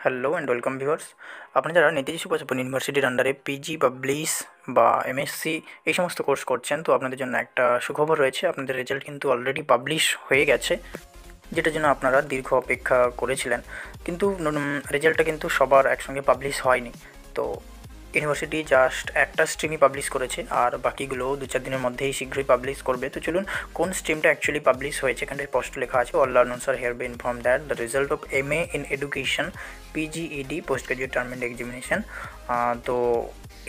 Hello and welcome viewers. আপনি যারা নেতাজি সুভাষ ইউনিভার্সিটির আন্ডারে পিজি বা ব্লিস বা এমএসসি এই সমস্ত কোর্স করছেন, তো আপনাদের জন্য একটা সুখবর রয়েছে। আপনাদের রেজাল্ট কিন্তু অলরেডি পাবলিশ হয়ে গেছে, যেটার জন্য আপনারা দীর্ঘ অপেক্ষা করেছিলেন। কিন্তু রেজাল্টটা কিন্তু সবার একসঙ্গে পাবলিশ হয়নি। তো ইউনিভার্সিটি জাস্ট একটা স্ট্রিমই পাবলিশ করেছে, আর বাকিগুলো 2-4 দিনের মধ্যেই শীঘ্রই পাবলিশ করবে। তো চলুন, কোন স্ট্রিমটা অ্যাকচুয়ালি পাবলিশ হয়েছে এখানে স্পষ্ট লেখা আছে, all learners are here be inform that the result of MA in education PGED post graduate term and examination. তো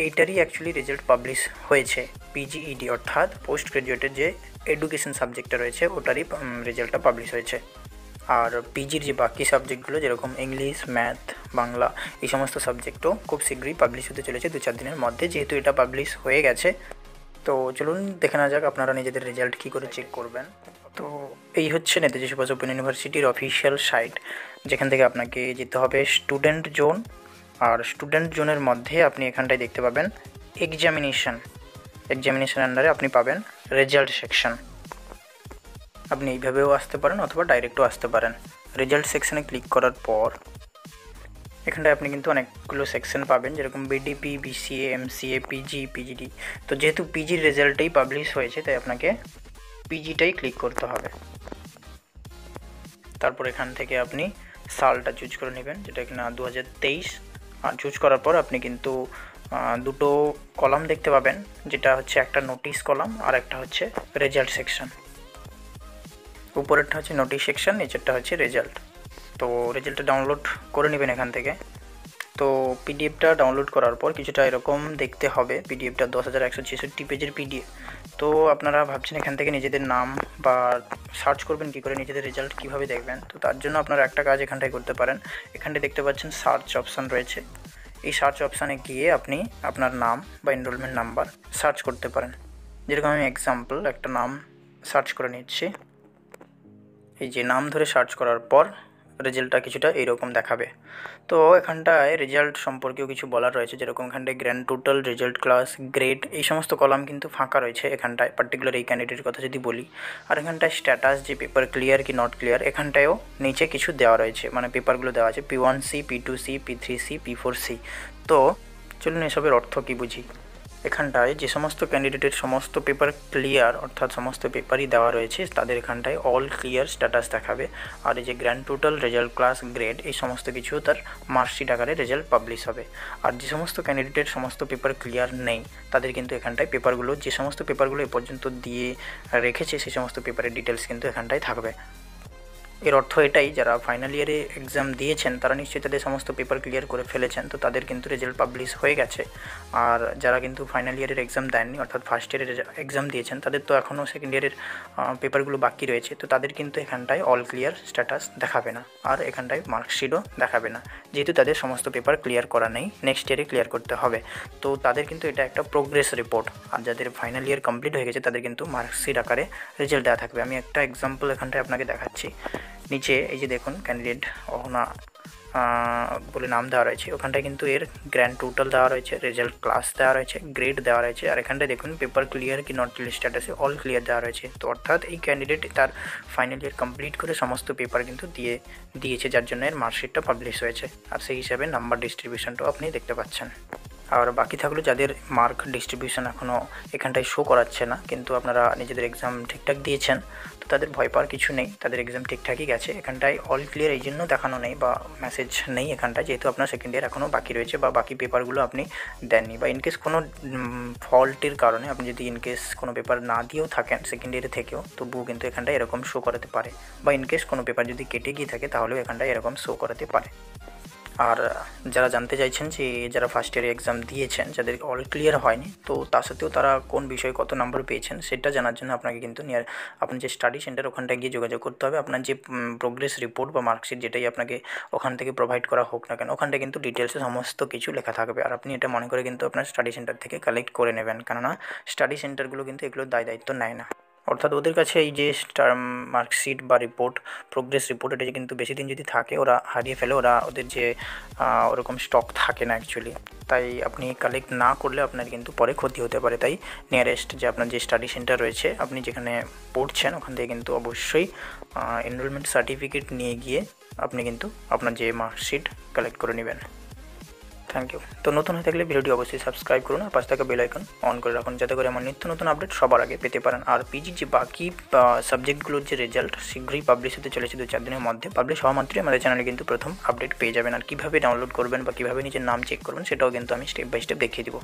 এইটারই অ্যাকচুয়ালি রেজাল্ট পাবলিশ হয়েছে। পিজিইডি অর্থাৎ পোস্ট গ্রাজুয়েটের যে এডুকেশন সাবজেক্টটা রয়েছে ওটারই রেজাল্টটা পাবলিশ হয়েছে। আর পিজির যে বাকি সাবজেক্টগুলো যেরকম ইংলিশ, ম্যাথ, বাংলা এই সমস্ত সাবজেক্টও খুব শীঘ্রই পাবলিশ হতে চলেছে 2-4 দিনের মধ্যে, যেহেতু এটা পাবলিশ হয়ে গেছে। তো চলুন দেখে নেওয়া যাক আপনারা নিজেদের রেজাল্ট কী করে চেক করবেন। তো এই হচ্ছে নেতাজি সুভাষ ওপেন ইউনিভার্সিটির অফিসিয়াল সাইট, যেখান থেকে আপনাকে যেতে হবে স্টুডেন্ট জোন। আর স্টুডেন্ট জোনের মধ্যে আপনি এখানটায় দেখতে পাবেন এক্সামিনেশন আন্ডারে আপনি পাবেন রেজাল্ট সেকশন। আপনি এইভাবেও আসতে পারেন অথবা ডাইরেক্টও আসতে পারেন। রেজাল্ট সেকশনে ক্লিক করার পর এখানটায় আপনি কিন্তু অনেকগুলো সেকশন পাবেন, যেরকম BDP, BCA, MCA, PG, PGD. তো যেহেতু পিজির রেজাল্টটাই পাবলিশ হয়েছে তাই আপনাকে পিজিটাই ক্লিক করতে হবে। তারপর এখান থেকে আপনি সালটা চুজ করে নেবেন, যেটা কিনা 2023। আর চুজ করার পর আপনি কিন্তু দুটো কলাম দেখতে পাবেন, যেটা হচ্ছে একটা নোটিশ কলাম আর একটা হচ্ছে রেজাল্ট সেকশন। উপরেরটা হচ্ছে নোটিশ সেকশন, নিচেরটা হচ্ছে রেজাল্ট। তো রেজাল্টটা ডাউনলোড করে নেবেন এখান থেকে। তো পিডিএফটা ডাউনলোড করার পর কিছুটা এরকম দেখতে হবে। পিডিএফটা 10,166 পেজের পিডিএফ। তো আপনারা ভাবছেন এখান থেকে নিজেদের নাম বা সার্চ করবেন কী করে, নিজেদের রেজাল্ট কীভাবে দেখবেন। তো তার জন্য আপনারা একটা কাজ এখানটায় করতে পারেন। এখানটায় দেখতে পাচ্ছেন সার্চ অপশান রয়েছে। এই সার্চ অপশানে গিয়ে আপনি আপনার নাম বা এনরোলমেন্ট নাম্বার সার্চ করতে পারেন। যেরকম আমি এক্সাম্পল একটা নাম সার্চ করে নিচ্ছি। এই যে নাম ধরে সার্চ করার পর রেজাল্টটা কিছুটা এইরকম দেখাবে। তো এখানটায় রেজাল্ট সম্পর্কেও কিছু বলার রয়েছে, যেরকম এখানটায় grand total, result class, grade এই সমস্ত কলাম কিন্তু ফাঁকা রয়েছে এখানটায়, পার্টিকুলার এই ক্যান্ডিডেটের কথা যদি বলি। আর এখানটায় স্ট্যাটাস, যে পেপার ক্লিয়ার কি নট ক্লিয়ার, এখানটায়ও নিচে কিছু দেওয়া রয়েছে, মানে পেপারগুলো দেওয়া আছে P1C, P2C, P3C, P4C। তো চলুন এসবের অর্থ কী বুঝি। এখানটায় যে সমস্ত ক্যান্ডিডেটের সমস্ত পেপার ক্লিয়ার, অর্থাৎ সমস্ত পেপারই দেওয়া রয়েছে, তাদের এখানটায় অল ক্লিয়ার স্ট্যাটাস দেখাবে। আর এই যে grand total, result class, grade এই সমস্ত কিছু তার মার্কশিট আকারে রেজাল্ট পাবলিশ হবে। আর যে সমস্ত ক্যান্ডিডেটের সমস্ত পেপার ক্লিয়ার নেই, তাদের কিন্তু এখানটায় পেপারগুলো, যে সমস্ত পেপারগুলো এ পর্যন্ত দিয়ে রেখেছে সেই সমস্ত পেপারের ডিটেলস কিন্তু এখানটায় থাকবে। এর অর্থ এটাই, যারা ফাইনাল ইয়ারে এক্সাম দিয়েছেন তারা নিশ্চয়ই তাদের সমস্ত পেপার ক্লিয়ার করে ফেলেছেন, তো তাদের কিন্তু রেজাল্ট পাবলিশ হয়ে গেছে। আর যারা কিন্তু ফাইনাল ইয়ারের এক্সাম দেননি, অর্থাৎ ফার্স্ট ইয়ারের এক্সাম দিয়েছেন, তাদের তো এখনও সেকেন্ড ইয়ারের পেপারগুলো বাকি রয়েছে, তো তাদের কিন্তু এখানটায় অল ক্লিয়ার স্ট্যাটাস দেখাবে না, আর এখানটায় মার্কশিটও দেখাবে না, যেহেতু তাদের সমস্ত পেপার ক্লিয়ার করা নেই, নেক্সট ইয়ারে ক্লিয়ার করতে হবে। তো তাদের কিন্তু এটা একটা প্রোগ্রেস রিপোর্ট। আর যাদের ফাইনাল ইয়ার কমপ্লিট হয়ে গেছে তাদের কিন্তু মার্কশিট আকারে রেজাল্ট দেওয়া থাকবে। আমি একটা এক্সাম্পল এখানটায় আপনাকে দেখাচ্ছি। নিচে এই যে দেখুন ক্যান্ডিডেট অহনা বলে নাম দেওয়া রয়েছে, ওখানটায় কিন্তু এর গ্র্যান্ড টোটাল দেওয়া রয়েছে, রেজাল্ট ক্লাস দেওয়া রয়েছে, গ্রেড দেওয়া রয়েছে, আর এখানটায় দেখুন পেপার ক্লিয়ার কি নট ক্লিয়ার স্ট্যাটাসে অল ক্লিয়ার দেওয়া রয়েছে। তো অর্থাৎ এই ক্যান্ডিডেট তার ফাইনাল ইয়ার কমপ্লিট করে সমস্ত পেপার কিন্তু দিয়েছে, যার জন্য এর মার্কশিটটা পাবলিশ হয়েছে। আর সেই হিসাবে নাম্বার ডিস্ট্রিবিউশনটাও আপনি দেখতে পাচ্ছেন। আর বাকি থাকলো যাদের মার্ক ডিস্ট্রিবিউশন এখনও এখানটায় শো করাচ্ছে না, কিন্তু আপনারা নিজেদের এক্সাম ঠিকঠাক দিয়েছেন, তো তাদের ভয় পাওয়ার কিছু নেই, তাদের এক্সাম ঠিকঠাকই গেছে। এখানটায় অল ক্লিয়ার এই জন্য দেখানো নেই বা মেসেজ নেই এখানটায়, যেহেতু আপনার সেকেন্ড ইয়ার এখনও বাকি রয়েছে বা বাকি পেপারগুলো আপনি দেননি, বা ইনকেস কোনো ফল্টের কারণে আপনি যদি ইনকেস কোনো পেপার না দিয়েও থাকেন সেকেন্ড ইয়ারে থেকেও, তবুও কিন্তু এখানটায় এরকম শো করাতে পারে, বা ইনকেস কোনো পেপার যদি কেটে গিয়ে থাকে তাহলেও এখানটায় এরকম শো করাতে পারে। আর যারা জানতে চাইছেন যে যারা ফার্স্ট ইয়ারে এক্সাম দিয়েছেন, যাদের অল ক্লিয়ার হয়নি, তো তা সত্ত্বেও তারা কোন বিষয়ে কত নাম্বার পেয়েছেন সেটা জানার জন্য আপনাকে কিন্তু আপনার যে স্টাডি সেন্টার ওখানটায় গিয়ে যোগাযোগ করতে হবে। আপনার যে প্রোগ্রেস রিপোর্ট বা মার্কশিট যেটাই আপনাকে ওখান থেকে প্রোভাইড করা হোক না কেন, ওখানটায় কিন্তু ডিটেলসে সমস্ত কিছু লেখা থাকবে। আর আপনি এটা মনে করে কিন্তু আপনার স্টাডি সেন্টার থেকে কালেক্ট করে নেবেন, কেননা স্টাডি সেন্টারগুলো কিন্তু এগুলোর দায়িত্ব নেয় না। অর্থাৎ ওদের কাছে এই যে মার্কশিট বা রিপোর্ট, প্রোগ্রেস রিপোর্ট, এটা কিন্তু বেশি দিন যদি থাকে ওরা হারিয়ে ফেলে, ওদের যে ওরকম স্টক থাকে না অ্যাকচুয়ালি। তাই আপনি কালেক্ট না করলে আপনার কিন্তু পরে ক্ষতি হতে পারে। তাই নিয়ারেস্ট যে আপনার যে স্টাডি সেন্টার রয়েছে, আপনি যেখানে পড়ছেন ওখান থেকে কিন্তু অবশ্যই এনরোলমেন্ট সার্টিফিকেট নিয়ে গিয়ে আপনি কিন্তু আপনার যে মার্কশিট কালেক্ট করে নেবেন। Thank you. তো নতুন হয়ে থাকলে ভিডিওটি অবশ্যই সাবস্ক্রাইব করুন আর পাশে থাকা বেল আইকন অন করে রাখুন, যাতে করে আমার নিত্য নতুন আপডেট সবার আগে পেতে পারেন। আর পিজির যে বাকি সাবজেক্টগুলোর যে রেজাল্ট শীঘ্রই পাবলিশ হতে চলেছে, 2-4 দিনের মধ্যে পাবলিশ হওয়া মাত্রই আমাদের চ্যানেলে কিন্তু প্রথম আপডেট পেয়ে যাবেন। আর কীভাবে ডাউনলোড করবেন বা কীভাবে নিজের নাম চেক করবেন সেটাও কিন্তু আমি স্টেপ বাই স্টেপ দেখিয়ে দেবো।